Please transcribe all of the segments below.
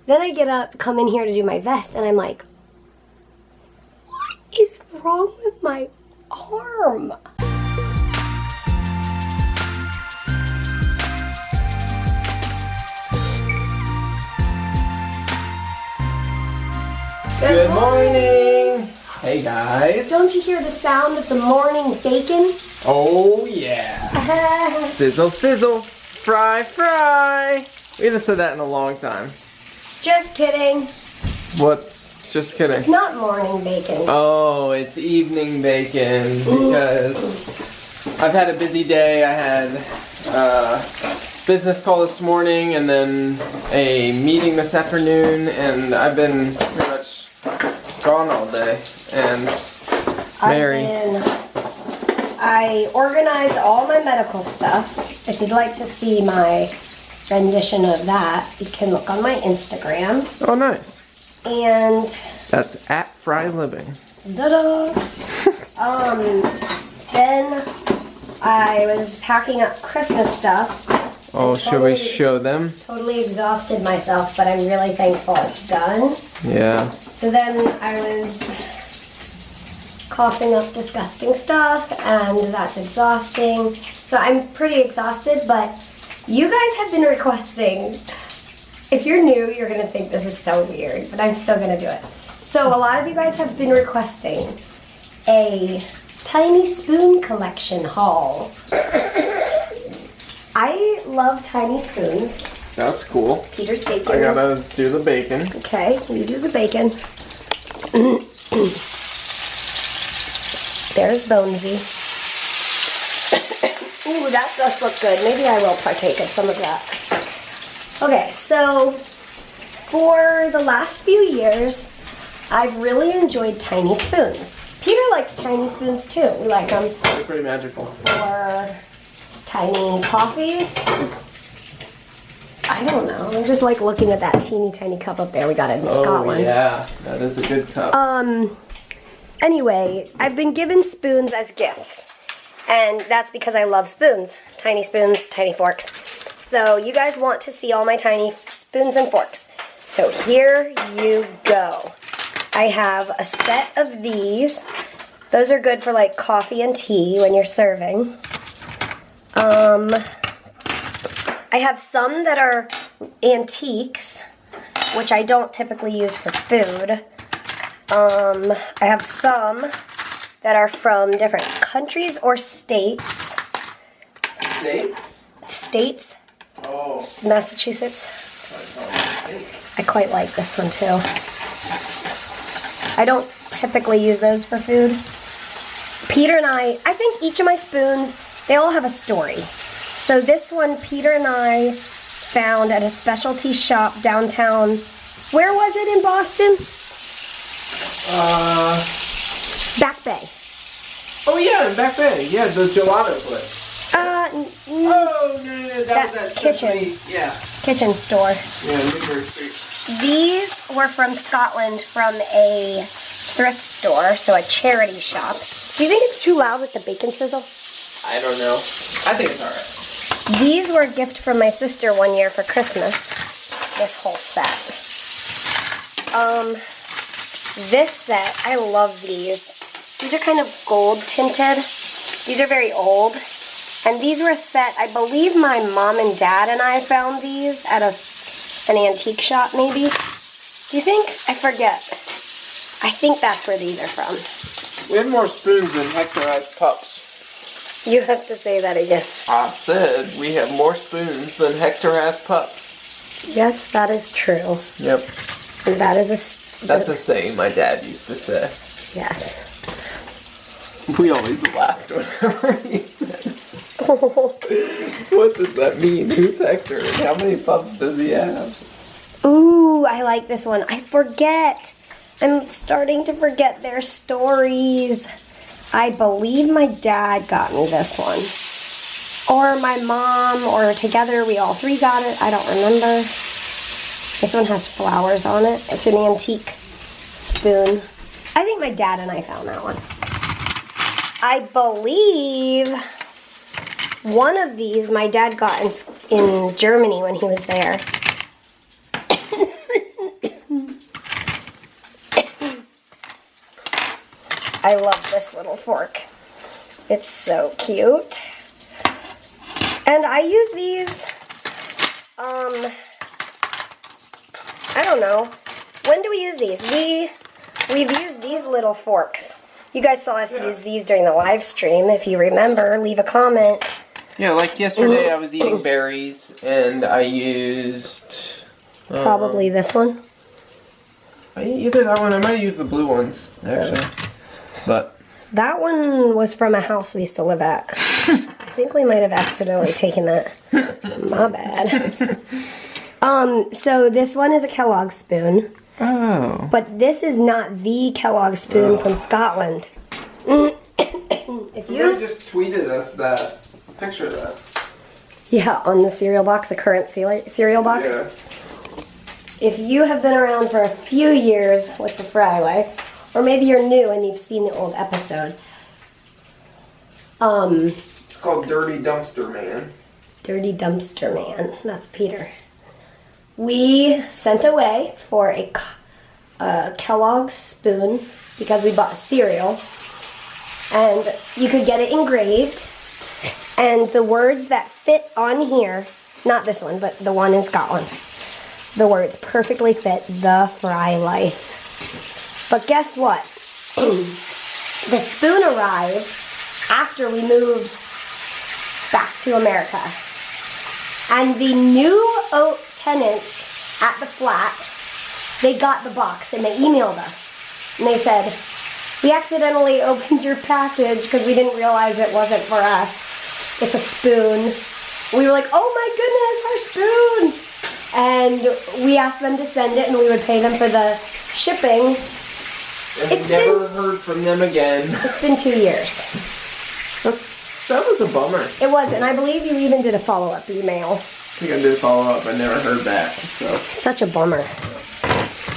Then I get up, come in here to do my vest, and I'm like, what is wrong with my arm? Good morning! Hey guys! Don't you hear the sound of the morning bacon? Oh yeah! Sizzle, sizzle! Fry, fry! We haven't said that in a long time. Just kidding. What's just kidding? It's not morning bacon. Oh, it's evening bacon because I've had a busy day. I had a business call this morning and then a meeting this afternoon, and I've been pretty much gone all day. And Mary, I organized all my medical stuff. If you'd like to see my rendition of that, you can look on my Instagram. Oh, nice. And that's at Frey Living. Ta-da! Then I was packing up Christmas stuff. Oh, should we show them? Totally exhausted myself, but I'm really thankful it's done. Yeah. So then I was coughing up disgusting stuff, and that's exhausting. So I'm pretty exhausted, but you guys have been requesting. If you're new, you're gonna think this is so weird, but I'm still gonna do it. So a lot of you guys have been requesting a tiny spoon collection haul. I love tiny spoons. That's cool. Peter's bacon. I gotta do the bacon. Okay, you do the bacon. There's Bonesy. Ooh, that does look good. Maybe I will partake of some of that. Okay, so for the last few years, I've really enjoyed tiny spoons. Peter likes tiny spoons too. We like them. They're pretty magical. For tiny coffees. I don't know. I just like looking at that teeny tiny cup up there. We got it in Scotland. Oh yeah, that is a good cup. Anyway, I've been given spoons as gifts. And that's because I love spoons. Tiny spoons, tiny forks. So you guys want to see all my tiny spoons and forks. So here you go. I have a set of these. Those are good for like coffee and tea when you're serving. I have some that are antiques, which I don't typically use for food. I have some that are from different countries or states. States? States. Oh. Massachusetts. I quite like this one too. I don't typically use those for food. Peter and I think each of my spoons, they all have a story. So this one, Peter and I found at a specialty shop downtown. Where was it in Boston? Back Bay. Oh yeah, in Back Bay. Yeah, the gelato place. No, that was that kitchen. Yeah. Kitchen store. Yeah, Newbury Street. These were from Scotland from a thrift store, so a charity shop. Do you think it's too loud with the bacon sizzle? I don't know. I think it's alright. These were a gift from my sister one year for Christmas. This whole set. This set, I love these. These are kind of gold tinted. These are very old. And these were a set, I believe my mom and dad and I found these at an antique shop maybe. Do you think? I forget. I think that's where these are from. We have more spoons than Hector has pups. You have to say that again. I said we have more spoons than Hector has pups. Yes, that is true. Yep. And that is That's a saying my dad used to say. Yes. We always laughed whenever he said it. What does that mean? Who's Hector? And how many pups does he have? Ooh, I like this one. I forget. I'm starting to forget their stories. I believe my dad got me this one. Or my mom, or together we all three got it. I don't remember. This one has flowers on it. It's an antique spoon. I think my dad and I found that one. I believe one of these my dad got in Germany when he was there. I love this little fork. It's so cute. And I use these, I don't know. When do we use these? We've used these little forks. You guys saw us use these during the live stream. If you remember, leave a comment. Yeah, like yesterday I was eating berries and I used... Probably this one. Either that one, I might have used the blue ones, actually. But... That one was from a house we used to live at. I think we might have accidentally taken that. My bad. So this one is a Kellogg spoon. Oh. But this is not the Kellogg spoon from Scotland. If you just tweeted us that picture of that. Yeah, on the cereal box, the current cereal box. Yeah. If you have been around for a few years with the Frey life, or maybe you're new and you've seen the old episode. It's called Dirty Dumpster Man. Dirty Dumpster Man. That's Peter. We sent away for a Kellogg spoon because we bought cereal. And you could get it engraved. And the words that fit on here, not this one, but the one in Scotland, the words perfectly fit the Frey life. But guess what? The spoon arrived after we moved back to America. And the new tenants at the flat, they got the box and they emailed us. And they said, we accidentally opened your package because we didn't realize it wasn't for us. It's a spoon. We were like, oh my goodness, our spoon. And we asked them to send it and we would pay them for the shipping. And we never heard from them again. It's been 2 years. That was a bummer. It was, and I believe you even did a follow-up email. I think I did follow up, I never heard back. So. Such a bummer.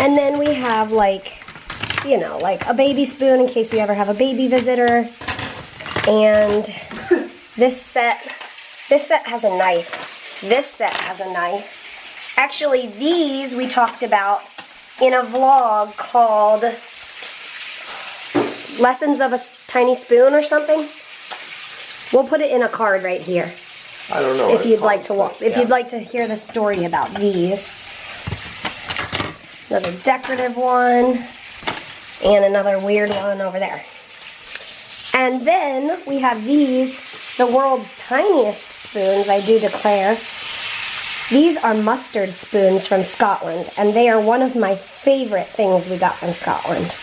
And then we have like a baby spoon in case we ever have a baby visitor. And this set has a knife. This set has a knife. Actually, these we talked about in a vlog called Lessons of a Tiny Spoon or something. We'll put it in a card right here. I don't know. If you'd like to you'd like to hear the story about these. Another decorative one. And another weird one over there. And then we have these, the world's tiniest spoons, I do declare. These are mustard spoons from Scotland, and they are one of my favorite things we got from Scotland.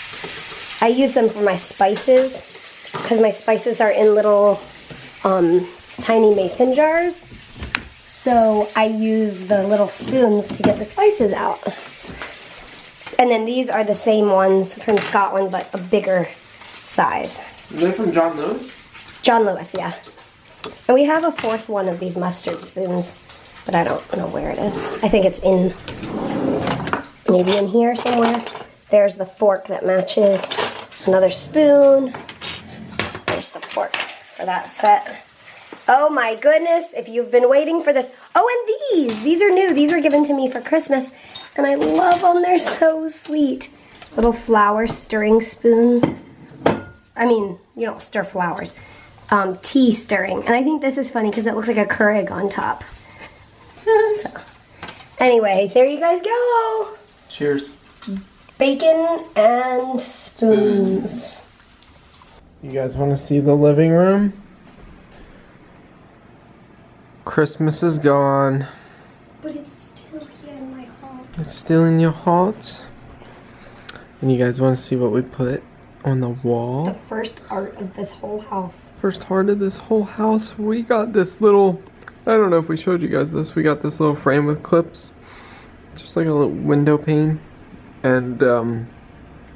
I use them for my spices, because my spices are in little tiny mason jars. So I use the little spoons to get the spices out. And then these are the same ones from Scotland, but a bigger size. Is they from John Lewis? John Lewis, yeah. And we have a fourth one of these mustard spoons, but I don't know where it is. I think it's maybe in here somewhere. There's the fork that matches. Another spoon. There's the fork for that set. Oh my goodness, if you've been waiting for this. Oh, and these are new. These were given to me for Christmas, and I love them. They're so sweet. Little flour stirring spoons. I mean, you don't stir flowers. Tea stirring. And I think this is funny because it looks like a Keurig on top. So, anyway, there you guys go. Cheers. Bacon and spoons. You guys want to see the living room? Christmas is gone. But it's still here in my heart. It's still in your heart. And you guys want to see what we put on the wall? The first art of this whole house. First art of this whole house. We got this little, I don't know if we showed you guys this. We got this little frame with clips. Just like a little window pane. And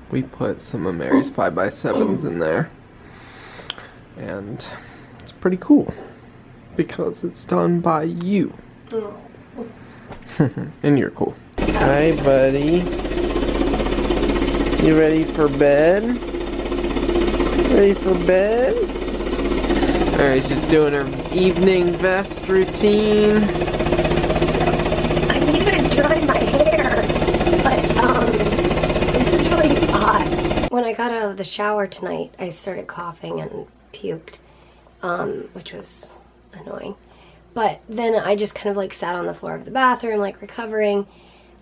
we put some of Mary's 5x7s in there. And it's pretty cool. Because it's done by you. And you're cool. Hi, buddy. You ready for bed? Ready for bed? Alright, she's just doing her evening vest routine. I need to dry my hair, but this is really odd. When I got out of the shower tonight, I started coughing and puked, which was annoying. But then I just kind of like sat on the floor of the bathroom, like recovering.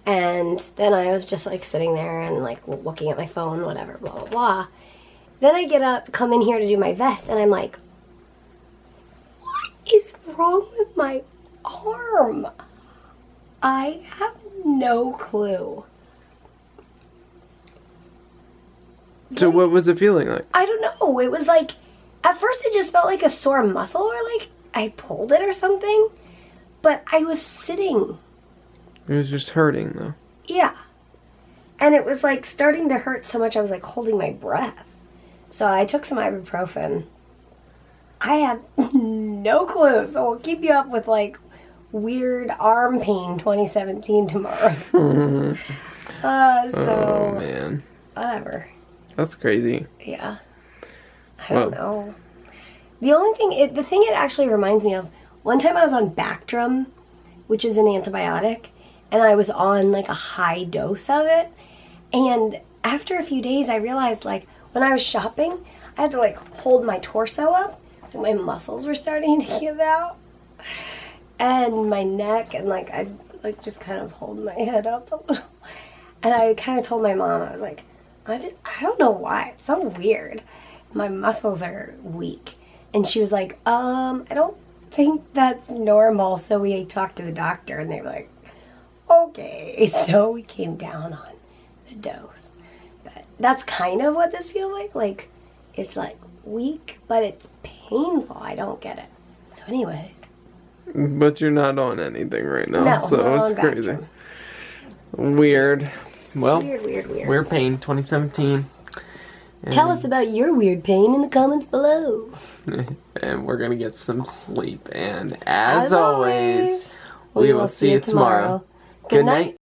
And then I was just like sitting there and like looking at my phone, whatever, blah, blah, blah. Then I get up, come in here to do my vest, and I'm like, what is wrong with my arm? I have no clue. So what was it feeling like? I don't know. It was like, at first it just felt like a sore muscle or like I pulled it or something. But I was sitting. It was just hurting though. Yeah. And it was like starting to hurt so much I was like holding my breath. So I took some ibuprofen. I have no clue. So we'll keep you up with like weird arm pain 2017 tomorrow. Oh man. Whatever. That's crazy. Yeah. I don't know. The thing it actually reminds me of, one time I was on Bactrim, which is an antibiotic, and I was on like a high dose of it. And after a few days, I realized like when I was shopping, I had to like hold my torso up. And my muscles were starting to give out. And my neck, and like I'd like just kind of hold my head up a little. And I kind of told my mom, I was like, I don't know why. It's so weird. My muscles are weak. And she was like, I don't think that's normal. So we talked to the doctor and they were like, okay. So we came down on the dose. But that's kind of what this feels like. Like, it's like weak, but it's painful. I don't get it. So anyway. But you're not on anything right now. No, so it's crazy. Bactrim. Weird. Well, Weird. Weird pain 2017. Tell us about your weird pain in the comments below. And we're gonna get some sleep. And as always, we will see you tomorrow. Good night.